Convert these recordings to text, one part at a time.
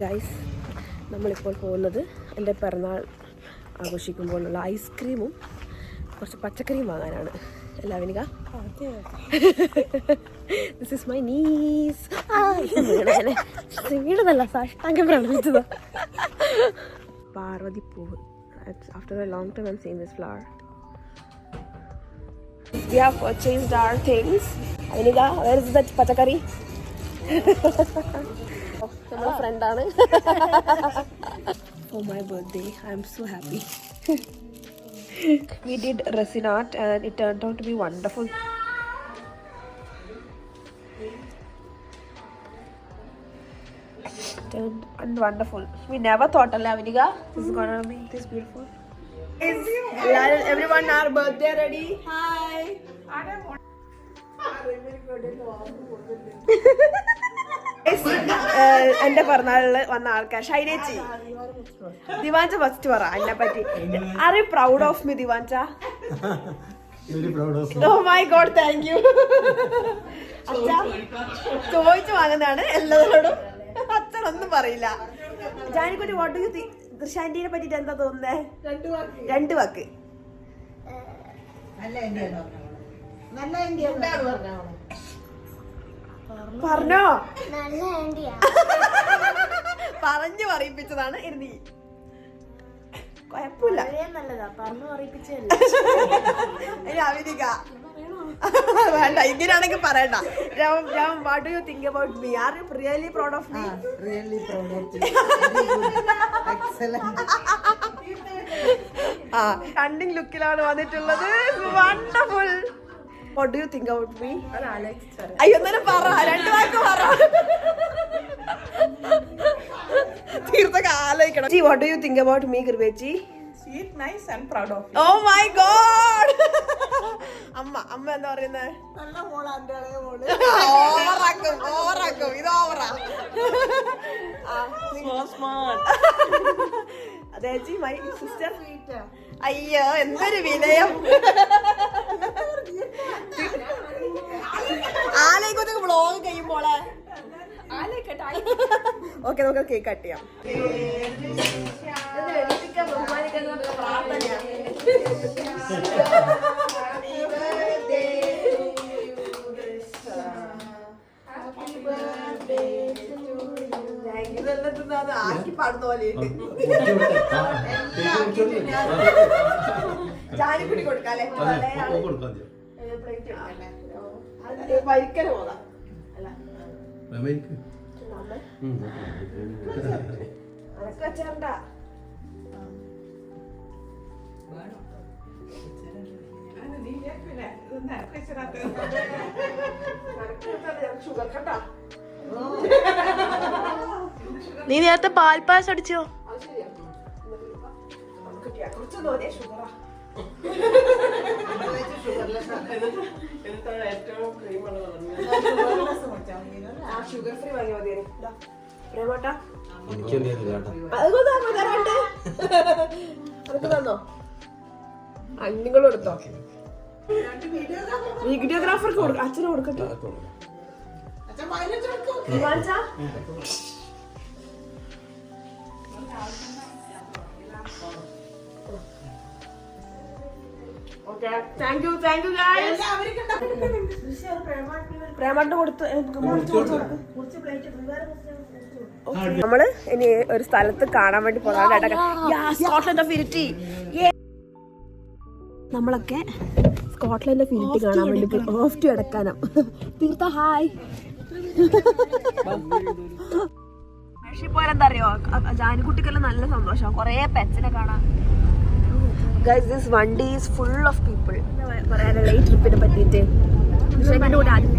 Guys, നമ്മളിപ്പോൾ പോകുന്നത് എൻ്റെ പിറന്നാൾ ആഘോഷിക്കുമ്പോഴുള്ള ഐസ്ക്രീമും കുറച്ച് പച്ചക്കറിയും വാങ്ങാനാണ്. അല്ല വിനിക, ദിസ് ഇസ് മൈ നീസ്. വീടല്ല, സാഷ്ടാംഗം പ്രണമിച്ചത്. പാർവതി പൂവ്. After a long time I'm seeing this flower. We have purchased our things. Vinika, where is that പച്ചക്കറി? നമ്മുടെ ഫ്രണ്ടാണ്. For my birthday, I am so happy. We did resin art and it turned out to be wonderful. And wonderful. We never thought, Vinika, this is gonna be this beautiful. Everyone, our birthday ready? Hi. എന്റെ പിറന്നാളില് വന്ന ആൾക്കാർ ഷൈനേച്ചി, ദിവാഞ്ച first പറ എന്നെ പറ്റി. Are you proud of me ദിവാഞ്ച? Oh my god, thank you. അച്ഛ ചോദിച്ചു വാങ്ങുന്നതാണ് എല്ലാവരോടും, അച്ഛനൊന്നും പറയില്ല. Janikutty, what do you think? ദൃശാന്റിനെ പറ്റിട്ട് എന്താ തോന്നുന്നേ? രണ്ട് വാക്ക്. പറഞ്ഞോ? പറഞ്ഞു പറയിപ്പിച്ചതാണ് ഇരുന്നീ. കുഴപ്പമില്ല, അവിനിക വേണ്ട, ഇങ്ങനെയാണെങ്കിൽ പറയണ്ട. What do you think about me? Are you really proud of me? Really proud of you. Excellent. കണ്ടിങ് ലുക്കിലാണ് വന്നിട്ടുള്ളത്. Wonderful. What do you think about me? അയ്യോ, എന്നാലും പറ, രണ്ട് വാക്ക് പറ. തീർത്തൊക്കെ ആലോചിക്കണം. What do you think about me, കൃപേച്ചി? Sweet, nice and proud of you. Oh my god. അമ്മ എന്താ പറയുന്നത്? നല്ല മോളാ, എൻ്റെ ഇളയ മോള്. ഓവറാക്കും, ഇത് ഓവറാ. അതെ ചേച്ചി, മൈ സിസ്റ്റർ. അയ്യോ, എന്തൊരു വിനയം. ആലേക്കൊക്കെ വ്ളോഗ് കഴിയുമ്പോളെ ഓക്കെ, നമുക്ക് കേക്ക് കട്ട് ചെയ്യാം. ആക്കി പാടുന്ന പോലെ ജാനിക്കുട്ടി കൊടുക്കാല്ലേ? വരിക്കല് പോകാം. അനക്ക് വെച്ചേണ്ട. ഷുഗർ കട്ടാ. നീ നേരത്തെ പാൽപ്പായസം അടിച്ചോ? കുറച്ച് തോന്നിയ ഷുഗറാ. ഷുഗർ ഫ്രീ വാങ്ങിയാൽ മതി. പ്രേമട്ടാ, അനക്ക് തന്നോ? നിങ്ങൾ കൊടുത്തോ? വീഡിയോഗ്രാഫർക്ക് കൊടുക്ക, അച്ഛന് കൊടുക്കട്ടെ. പ്രേമട്ട് കൊടുത്ത് നമ്മള് ഇനി ഒരു സ്ഥലത്ത് കാണാൻ വേണ്ടി പോകാൻ. Scotland of Iritty. നമ്മളൊക്കെ സ്കോട്ട്ലൻഡ് ഓഫ് ഇരിറ്റി കാണാൻ വേണ്ടി പോയി. ഓഫ് ടു അടക്കാനോ. തീർത്ത ഹായ്. പോയാലെന്താ അറിയോ, ജാനിക്കുട്ടിക്കെല്ലാം നല്ല സന്തോഷം, കൊറേ പെറ്റ്സിനെ കാണാം. Guys, this Vandi is full of people. പറയാനുള്ള ഈ ട്രിപ്പിനെ പറ്റിയിട്ട്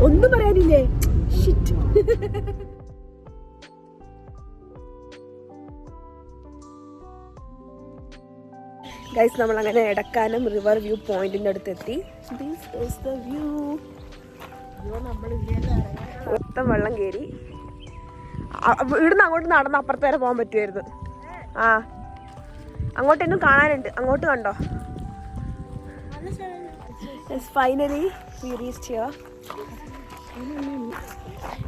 ഒന്നും പറയാനില്ലേ? ഷിറ്റ്. ഗൈസ്, നമ്മളങ്ങനെ എടക്കാനം റിവർ വ്യൂ പോയിന്റിന്റെ അടുത്ത് എത്തി. This is the view. മൊത്തം വെള്ളം കയറി. ഇവിടുന്ന് അങ്ങോട്ട് നടന്ന് അപ്പുറത്ത് വരെ പോകാൻ പറ്റുമായിരുന്നു. അങ്ങോട്ടൊന്നും കാണാനുണ്ട്, അങ്ങോട്ട് കണ്ടോ? Finally we reached here.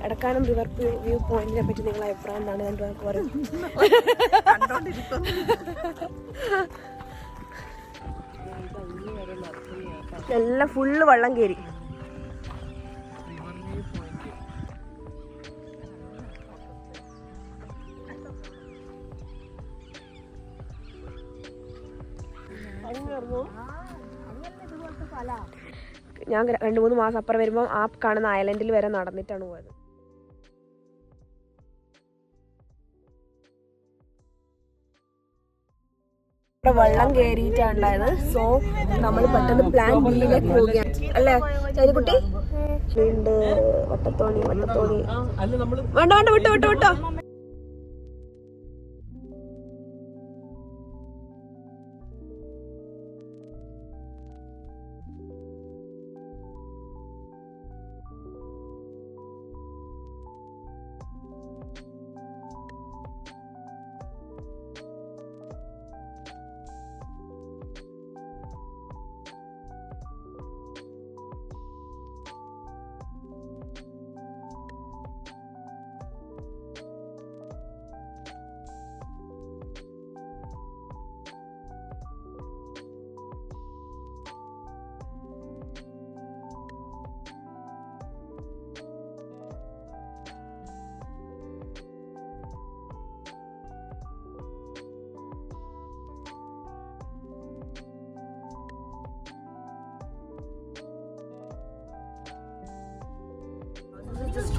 Edakkanam river view പോയിന്റിനെ പറ്റി നിങ്ങളെ അഭിപ്രായം എന്താണ്? രണ്ടുപേർക്ക് പറയും. എല്ലാം ഫുള്ള് വെള്ളം കയറി. ഞാൻ 2-3 മാസം അപ്പുറം വരുമ്പോൾ ആ കാണുന്ന ഐലൻഡിൽ വരെ നടന്നിട്ടാണ് പോയത്. ഇവിടെ വെള്ളം കയറിയിട്ടുണ്ടായത്. സോ നമ്മൾ പെട്ടെന്ന് പ്ലാൻ ബിയിലേക്ക് പോവുകയാണ് അല്ലേ ചൈനക്കുട്ടി? ഉണ്ട് വട്ടത്തോണി. വേണ്ട വിട്ടോ.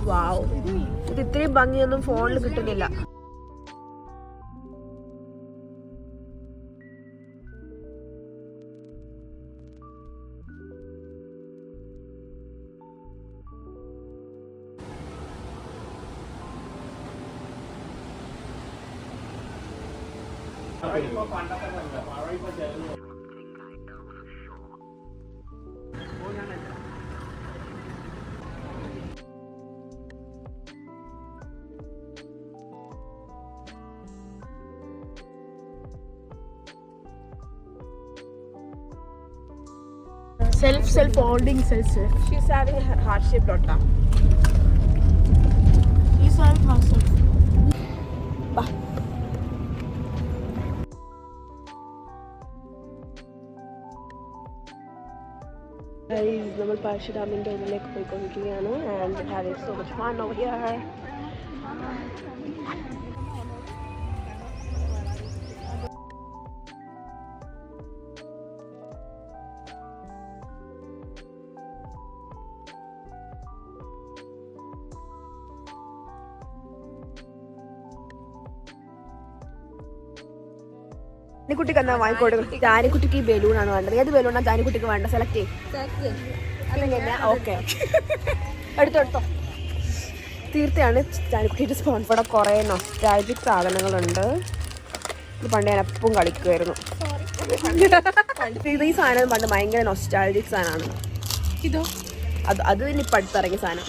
വാവ്, ഇത് ഇത്രയും ഭംഗിയൊന്നും ഫോണിൽ കിട്ടുന്നില്ല. Self holding self. She's having her heart-shaped daughter. He's having herself. നമ്മൾ പരശുരാമിന്റെ ഉള്ളിലേക്ക് പോയിക്കൊണ്ടിരിക്കുകയാണ്. And having so much fun over here. ജാനിക്കുട്ടിക്ക് എന്നാ വാങ്ങിക്കൊടുക്കും? ജാനിക്കുട്ടിക്ക് ഈ ബലൂണാണ് വേണ്ടത്. ഏത് ബലൂണാണ് ജാനിക്കുട്ടിക്ക് വേണ്ട? സെലക്ട് ചെയ്യും. ഓക്കെ, എടുത്തോ. തീർച്ചയാണ് ജാനിക്കുട്ടിയുടെ സ്പോൺസർ. ഇവിടെ കുറേ നൊസ്റ്റാൾജിക് സാധനങ്ങളുണ്ട്. ഇത് പണ്ട് ഞാൻ എപ്പം കളിക്കുമായിരുന്നു. ഈ സാധനം പണ്ട് ഭയങ്കര നൊസ്റ്റാൾജിക് സാധനമാണ്. ഇതോ? അത് ഇനി ഇപ്പം അടുത്തിറങ്ങിയ സാധനം.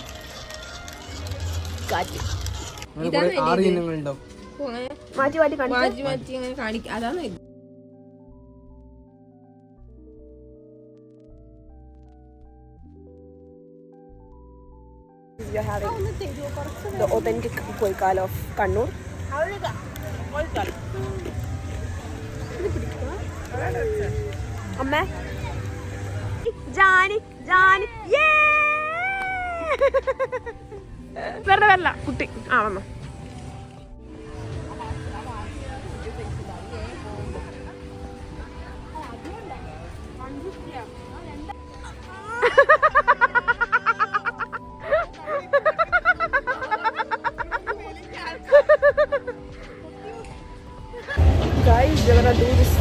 മാറ്റി കാണിക്കാം. അതാണ് you're having the authentic Koikal of Kannur. അമ്മ ജാനി വരല്ല കുട്ടി വന്നോ. Guys, we're gonna do this.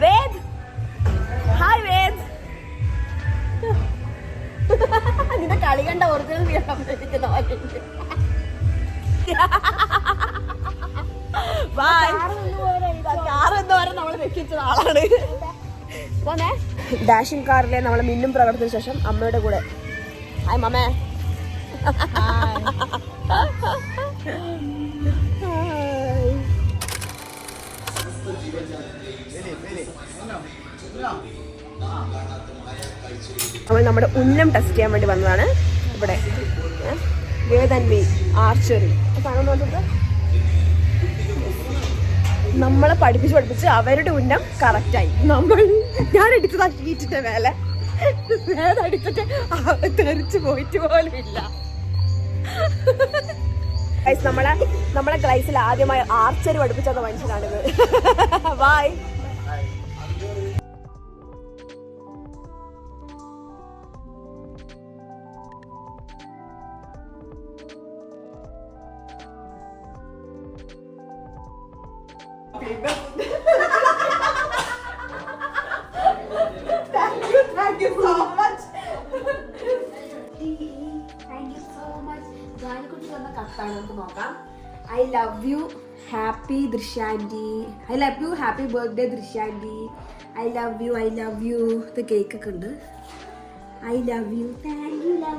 Ved! Hi, Ved! നിന്റെ കളി കണ്ട ഒറിജിനൽ കാറെന്ന് നമ്മൾ രക്ഷിച്ച ആളാണ്. പോന്നേ. ഡാഷിംഗ് കാറിലെ നമ്മളെ മിന്നും പ്രവർത്തിച്ച ശേഷം അമ്മയുടെ കൂടെ. ഹായ് മമ്മേ. നമ്മൾ നമ്മുടെ ഉന്നം ടെസ്റ്റ് ചെയ്യാൻ വേണ്ടി വന്നതാണ് ഇവിടെ. വേദൻവി ആർച്ചറി നമ്മളെ പഠിപ്പിച്ച് അവരുടെ ഉന്നം കറക്റ്റായി. ഞാൻ അടിച്ചതാ ഷീറ്റിന്റെ മേലെ, വേദം അടിച്ചിട്ട് തെറിച്ച് പോയിട്ട് പോലും ഇല്ല. നമ്മളെ ക്ലൈസിൽ ആദ്യമായി ആർച്ചറി പഠിപ്പിച്ചത് മനുഷ്യനാണിത്. Bye. Thank you so much. Thank you so much. Janikutty തന്ന കത്താണ്, നമുക്ക് നോക്കാം. I love you, happy Drishya aunty. I love you, happy birthday Drishya aunty. I love you. ഇത് കേക്ക് ഒക്കെ ഉണ്ട്. I love you, thank you, love